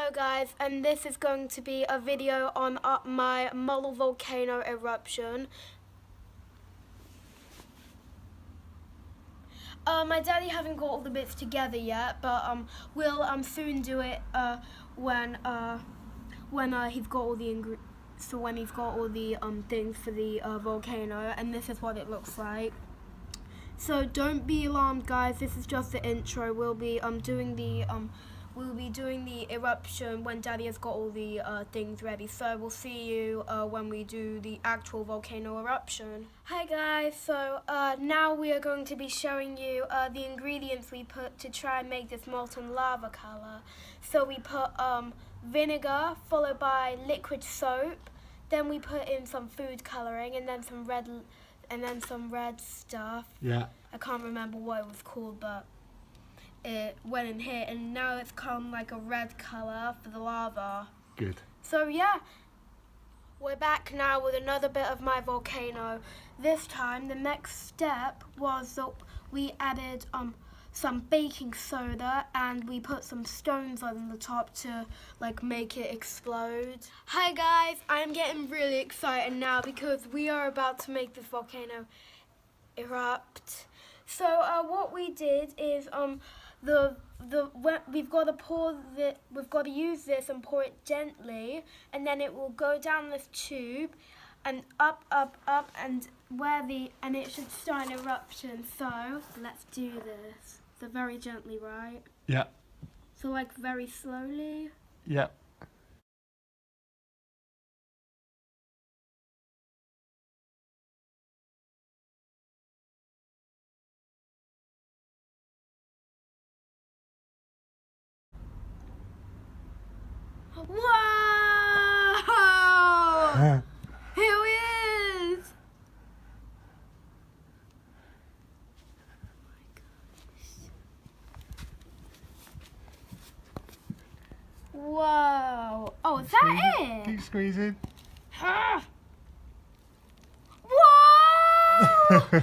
Hello guys, and this is going to be a video on my model volcano eruption. My daddy hasn't got all the bits together yet, but we'll soon do it when he's got all the when he's got all the things for the volcano, and this is what it looks like. So don't be alarmed, guys. This is just the intro. We'll be doing the eruption when Daddy has got all the things ready. So we'll see you when we do the actual volcano eruption. Hi guys. So now we are going to be showing you the ingredients we put to try and make this molten lava color. So we put vinegar followed by liquid soap. Then we put in some food coloring and then some red stuff. Yeah. I can't remember what it was called, but it went in here, and now it's come like a red color for the lava. Good. So yeah, we're back now with another bit of my volcano. This time, the next step was that we added some baking soda and we put some stones on the top to like make it explode. Hi guys, I'm getting really excited now because we are about to make this volcano erupt. So what we did is we've got to use this and pour it gently, and then it will go down this tube and up and it should start an eruption. So let's do this. So very gently, right? Yeah. So like very slowly. Yeah. Whoa! Here he is! Whoa! Oh, is that it? Keep squeezing. Ah. Whoa!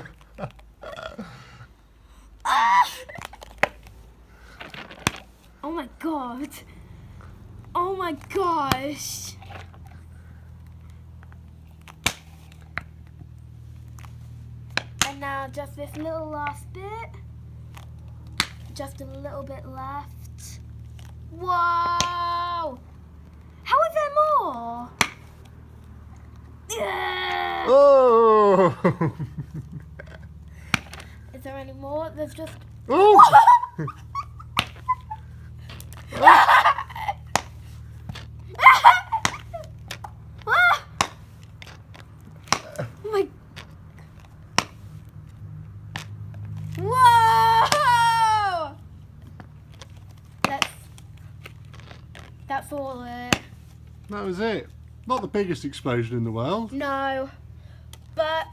Ah. Oh my god! Oh my gosh! And now just this little last bit. Just a little bit left. Whoa! How is there more? Yeah! Oh! Is there any more? There's just... Oh! Whoa! That's all it. That was it. Not the biggest explosion in the world. No, but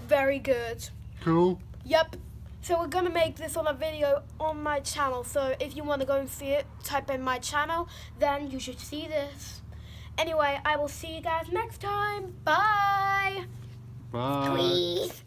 very good. Cool. Yep. So we're gonna make this on a video on my channel. So if you want to go and see it, type in my channel, then you should see this. Anyway, I will see you guys next time. Bye. Bye. Please.